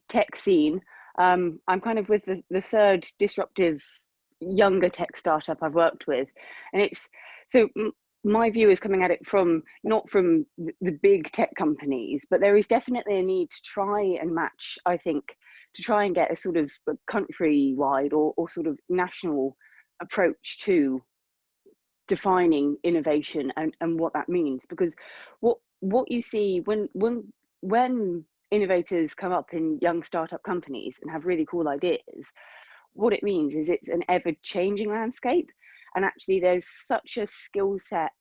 S8: tech scene. I'm kind of with the third disruptive younger tech startup I've worked with, and it's so my view is coming at it from not from the big tech companies, but there is definitely a need to try and match, I think, to try and get a sort of countrywide or sort of national approach to defining innovation and what that means. Because what you see when innovators come up in young startup companies and have really cool ideas, what it means is it's an ever-changing landscape, and actually there's such a skill set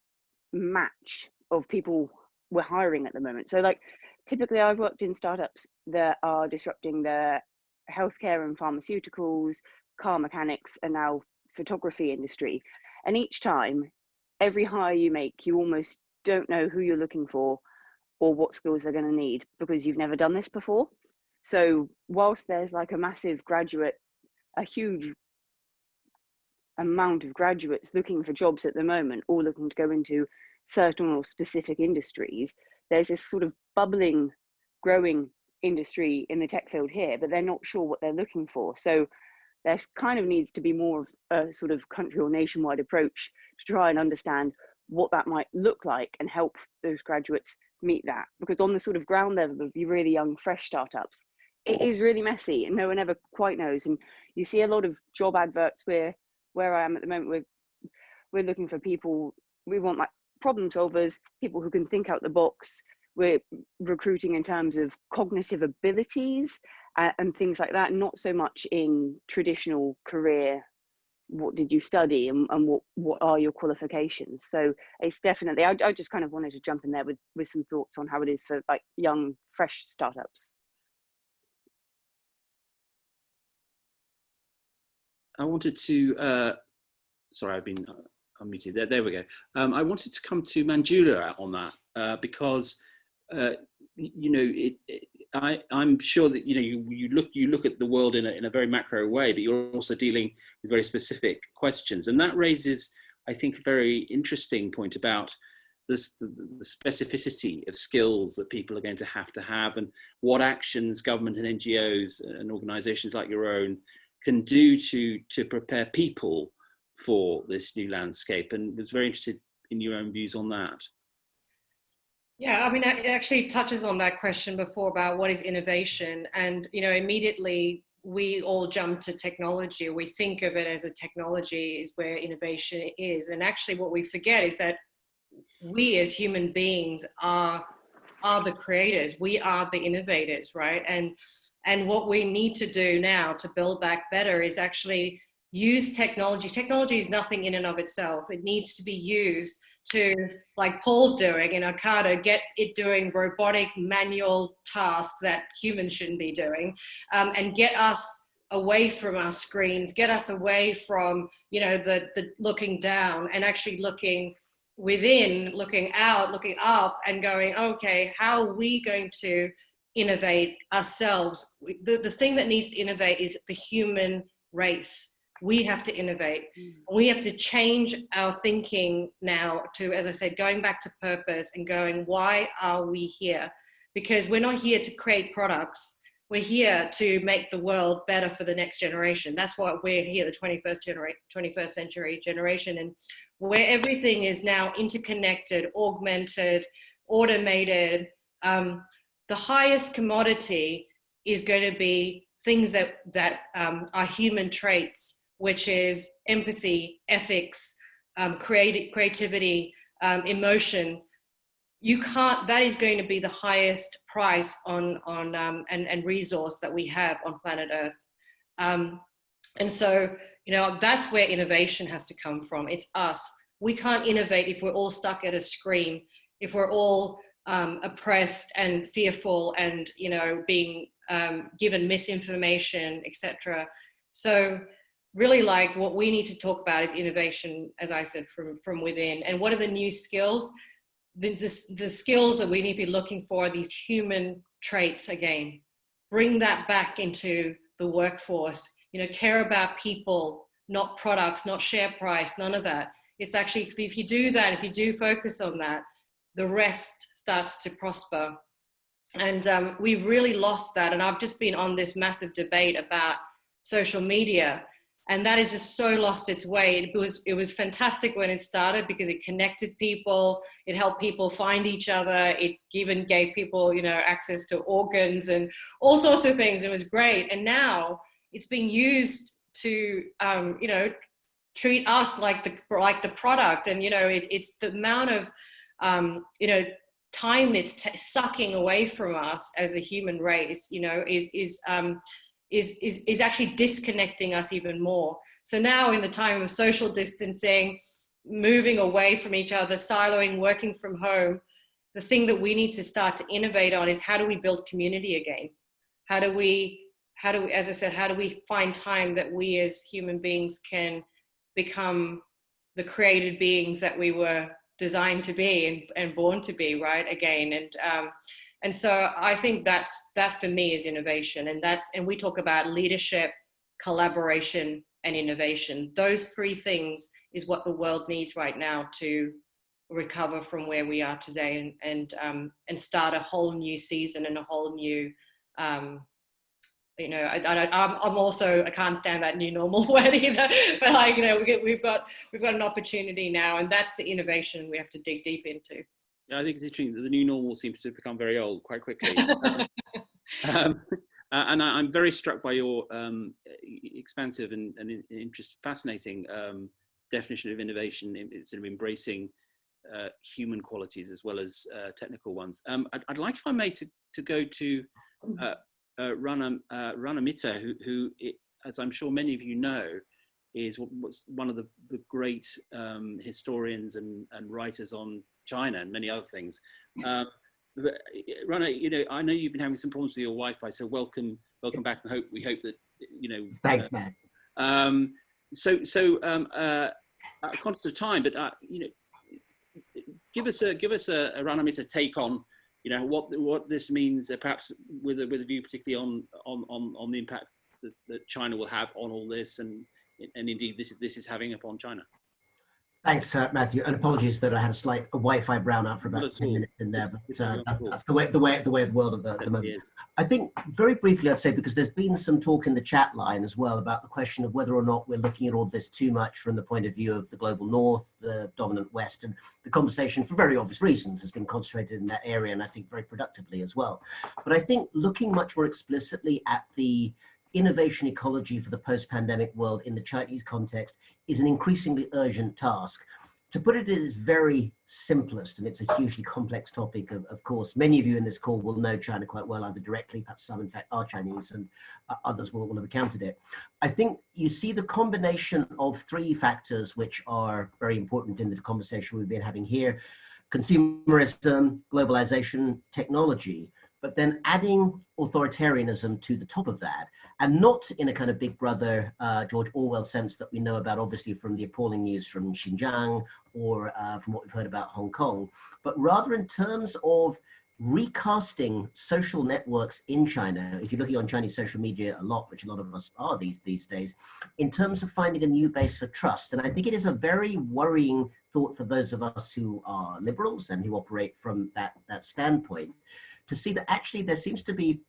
S8: match of people we're hiring at the moment. So like typically I've worked in startups that are disrupting the healthcare and pharmaceuticals, car mechanics, and now photography industry. And each time, every hire you make, you almost don't know who you're looking for or what skills they're going to need because you've never done this before. So whilst there's like a huge amount of graduates looking for jobs at the moment, all looking to go into certain or specific industries, there's this sort of bubbling, growing industry in the tech field here, but they're not sure what they're looking for. So there kind of needs to be more of a sort of country or nationwide approach to try and understand what that might look like and help those graduates meet that. Because on the sort of ground level of your really young, fresh startups, it is really messy and no one ever quite knows. And you see a lot of job adverts where I am at the moment, we're looking for people, we want like problem solvers, people who can think out the box. We're recruiting in terms of cognitive abilities and things like that, not so much in traditional career, what did you study and what are your qualifications. So it's definitely, I just kind of wanted to jump in there with some thoughts on how it is for like young, fresh startups.
S1: I wanted to, sorry, I've been unmuted. There we go. I wanted to come to Manjula on that because, I'm sure that you look at the world in a very macro way, but you're also dealing with very specific questions, and that raises, I think, a very interesting point about the specificity of skills that people are going to have, and what actions government and NGOs and organisations like your own can do to prepare people for this new landscape. And I was very interested in your own views on that.
S3: Yeah, I mean, it actually touches on that question before about what is innovation. And, immediately we all jump to technology. We think of it as a technology is where innovation is. And actually what we forget is that we as human beings are the creators. We are the innovators, right? And what we need to do now to build back better is actually use technology. Technology is nothing in and of itself. It needs to be used to, like Paul's doing in Ocado, get it doing robotic manual tasks that humans shouldn't be doing, and get us away from our screens, get us away from, the looking down, and actually looking within, looking out, looking up, and going, okay, how are we going to innovate ourselves? The thing that needs to innovate is the human race. We have to innovate. We have to change our thinking now to, as I said, going back to purpose and going, why are we here? Because we're not here to create products. We're here to make the world better for the next generation. That's why we're here, the 21st century generation, and where everything is now interconnected, augmented, automated. The highest commodity is going to be things that are human traits, which is empathy, ethics, creativity, emotion. That is going to be the highest price and resource that we have on planet Earth. And so, that's where innovation has to come from. It's us. We can't innovate if we're all stuck at a screen, if we're all oppressed and fearful and, being given misinformation, etc. So really, like, what we need to talk about is innovation, as I said, from within. And what are the new skills? The skills that we need to be looking for are these human traits again. Bring that back into the workforce. Care about people, not products, not share price, none of that. It's actually, if you do that, if you do focus on that, the rest starts to prosper. And we've really lost that. And I've just been on this massive debate about social media, and that has just so lost its way. It was fantastic when it started because it connected people, it helped people find each other, it even gave people, access to organs and all sorts of things. It was great. And now it's being used to, treat us like the product. And, it's the amount of, time it's sucking away from us as a human race, is actually disconnecting us even more. So now, in the time of social distancing, moving away from each other, siloing, working from home, the thing that we need to start to innovate on is how do we build community again? How do we, as I said, how do we find time that we as human beings can become the created beings that we were designed to be and born to be, right? Again. And so I think that for me is innovation. And we talk about leadership, collaboration, and innovation. Those three things is what the world needs right now to recover from where we are today and start a whole new season and a whole new, I'm also, I can't stand that new normal word either, but we've got an opportunity now, and that's the innovation we have to dig deep into.
S1: Yeah, I think it's interesting that the new normal seems to become very old quite quickly. And I'm very struck by your expansive and fascinating definition of innovation. It's sort of embracing human qualities as well as technical ones. I'd like, if I may, to go to Rana Mitter, who, as I'm sure many of you know, is what's one of the great historians and writers on China and many other things. Rana, I know you've been having some problems with your Wi-Fi, so welcome back, and we hope that
S9: Thanks, Matt.
S1: Conscious of time, but give us a Rana Mitter take on what this means, perhaps with a view particularly on the impact that China will have on all this, and indeed this is having upon China.
S9: Thanks, Matthew, and apologies that I had a slight Wi-Fi brownout for about 10 minutes in there, but that's the way of the world at the moment. I think very briefly, I'd say, because there's been some talk in the chat line as well about the question of whether or not we're looking at all this too much from the point of view of the global north, the dominant west, and the conversation, for very obvious reasons, has been concentrated in that area, and I think very productively as well. But I think looking much more explicitly at the innovation ecology for the post-pandemic world in the Chinese context is an increasingly urgent task. To put it in its very simplest, and it's a hugely complex topic, of course, many of you in this call will know China quite well, either directly, perhaps some in fact are Chinese, and others will have encountered it. I think you see the combination of three factors which are very important in the conversation we've been having here: consumerism, globalization, technology, but then adding authoritarianism to the top of that, and not in a kind of Big Brother, George Orwell sense that we know about, obviously, from the appalling news from Xinjiang or from what we've heard about Hong Kong, but rather in terms of recasting social networks in China. If you're looking on Chinese social media a lot, which a lot of us are these days, in terms of finding a new base for trust. And I think it is a very worrying thought for those of us who are liberals and who operate from that standpoint, to see that actually there seems to be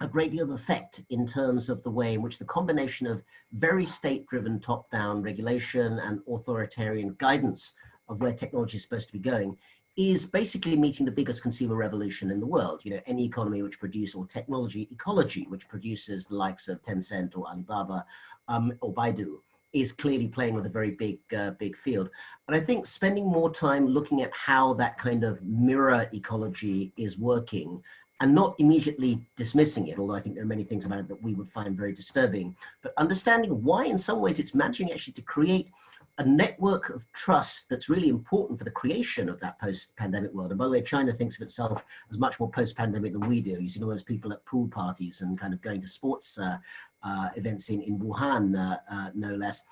S9: a great deal of effect in terms of the way in which the combination of very state-driven top-down regulation and authoritarian guidance of where technology is supposed to be going is basically meeting the biggest consumer revolution in the world. You know, any economy which produces, or technology ecology which produces the likes of Tencent or Alibaba or Baidu, is clearly playing with a very big field. And I think spending more time looking at how that kind of mirror ecology is working, and not immediately dismissing it, although I think there are many things about it that we would find very disturbing, but understanding why in some ways it's managing actually to create a network of trust that's really important for the creation of that post-pandemic world. And by the way, China thinks of itself as much more post-pandemic than we do. You see all those people at pool parties and kind of going to sports events in Wuhan, no less,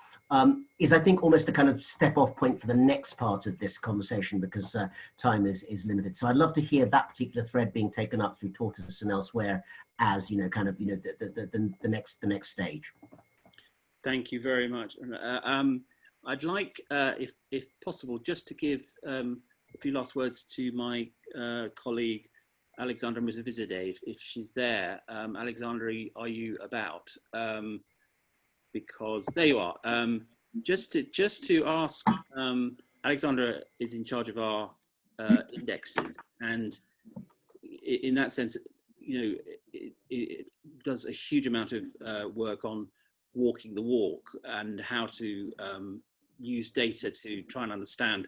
S9: is I think almost a kind of step-off point for the next part of this conversation, because time is limited. So I'd love to hear that particular thread being taken up through Tortoise and elsewhere as, you know, kind of, you know, the next stage.
S1: Thank you very much. I'd like, if possible, just to give a few last words to my colleague, Alexandra Muzavizadeh, if she's there. Alexandra, are you about? Because there you are. Just to ask, Alexandra is in charge of our indexes, and in that sense, you know, it does a huge amount of work on walking the walk and how to use data to try and understand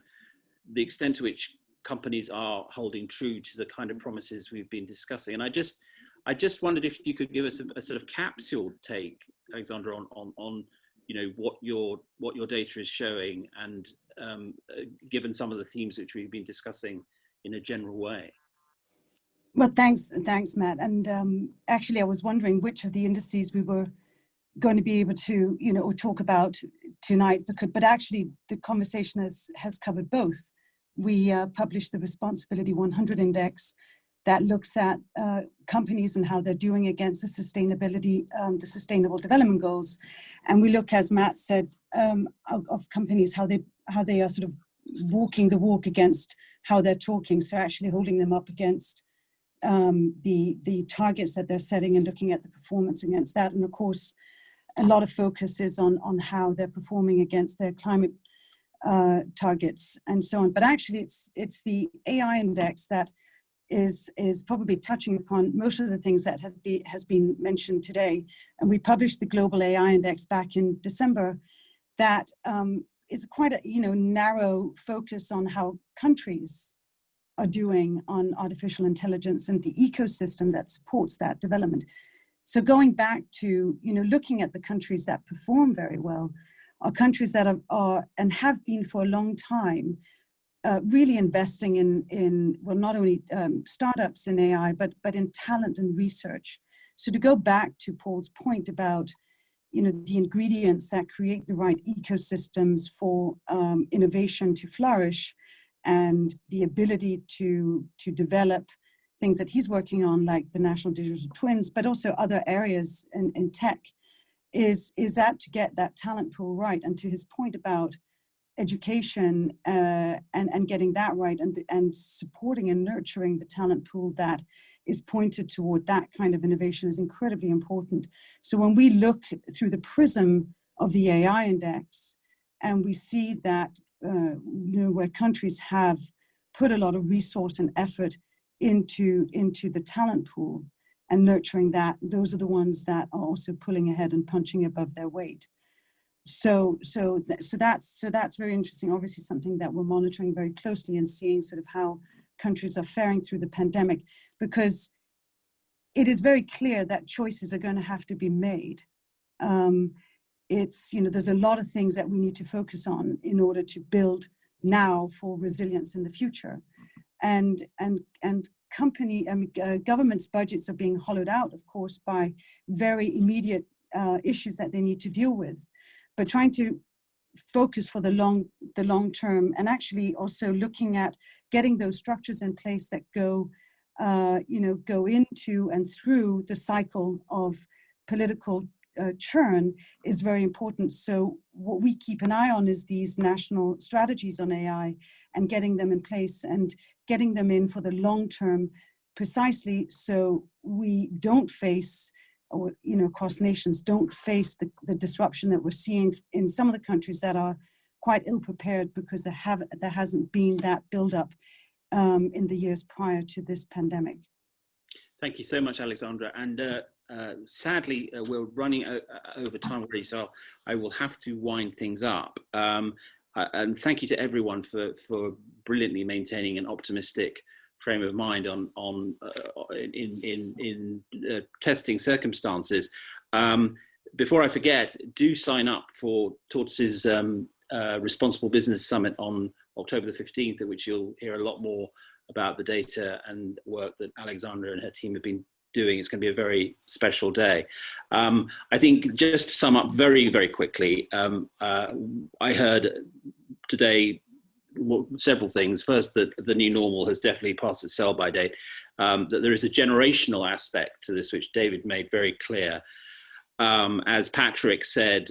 S1: the extent to which companies are holding true to the kind of promises we've been discussing. And I just wondered if you could give us a sort of capsule take, Alexandra, on you know what your data is showing, and given some of the themes which we've been discussing in a general way.
S10: Well, thanks, Matt. And actually, I was wondering which of the indices we were going to be able to, you know, talk about tonight, but actually the conversation has covered both. We published the Responsibility 100 Index that looks at companies and how they're doing against the Sustainable Development Goals, and we look, as Matt said, of companies how they are sort of walking the walk against how they're talking. So actually holding them up against the targets that they're setting and looking at the performance against that, and of course, a lot of focus is on how they're performing against their climate targets and so on. But actually, it's the AI index that is probably touching upon most of the things that has been mentioned today. And we published the Global AI Index back in December. That is quite a narrow focus on how countries are doing on artificial intelligence and the ecosystem that supports that development. So going back to looking at the countries that perform very well are countries that are and have been for a long time really investing in well, not only startups in AI, but in talent and research. So to go back to Paul's point about the ingredients that create the right ecosystems for innovation to flourish, and the ability to develop things that he's working on, like the national digital twins, but also other areas in tech, is that to get that talent pool right. And to his point about education and getting that right, and supporting and nurturing the talent pool that is pointed toward that kind of innovation is incredibly important. So when we look through the prism of the AI index, and we see that where countries have put a lot of resource and effort into the talent pool and nurturing that, those are the ones that are also pulling ahead and punching above their weight. So that's very interesting. Obviously, something that we're monitoring very closely and seeing sort of how countries are faring through the pandemic, because it is very clear that choices are going to have to be made. There's a lot of things that we need to focus on in order to build now for resilience in the future, and governments' budgets are being hollowed out, of course, by very immediate issues that they need to deal with. But trying to focus for the long term, and actually also looking at getting those structures in place that go into and through the cycle of political churn is very important. So what we keep an eye on is these national strategies on AI and getting them in place and getting them in for the long term, precisely so we don't face, or across nations, don't face the disruption that we're seeing in some of the countries that are quite ill prepared because there hasn't been that build-up in the years prior to this pandemic.
S1: Thank you so much, Alexandra. And sadly, we're running over time already, so I will have to wind things up. And thank you to everyone for brilliantly maintaining an optimistic frame of mind in testing circumstances. Before I forget, do sign up for Tortoise's Responsible Business Summit on October the 15th, at which you'll hear a lot more about the data and work that Alexandra and her team have been doing. It's going to be a very special day. I think just to sum up very, very quickly, I heard today several things. First, that the new normal has definitely passed its sell-by date, that there is a generational aspect to this, which David made very clear. As Patrick said,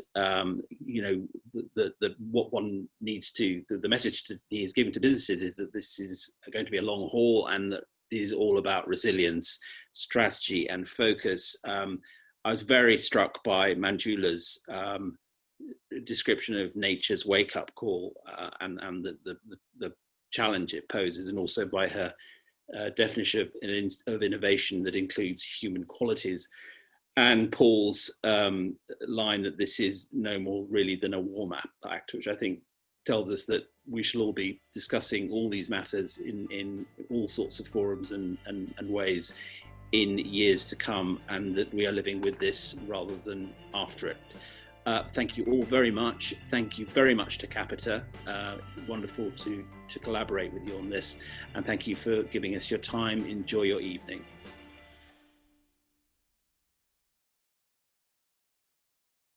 S1: what one needs to, the message he is giving to businesses is that this is going to be a long haul, and that it is all about resilience, strategy, and focus. I was very struck by Manjula's description of nature's wake-up call and the challenge it poses, and also by her definition of innovation that includes human qualities, and Paul's line that this is no more really than a warm-up act, which I think tells us that we shall all be discussing all these matters in all sorts of forums and ways in years to come, and that we are living with this rather than after it. Thank you all very much. Thank you very much to Capita. Wonderful to collaborate with you on this. And thank you for giving us your time. Enjoy your evening.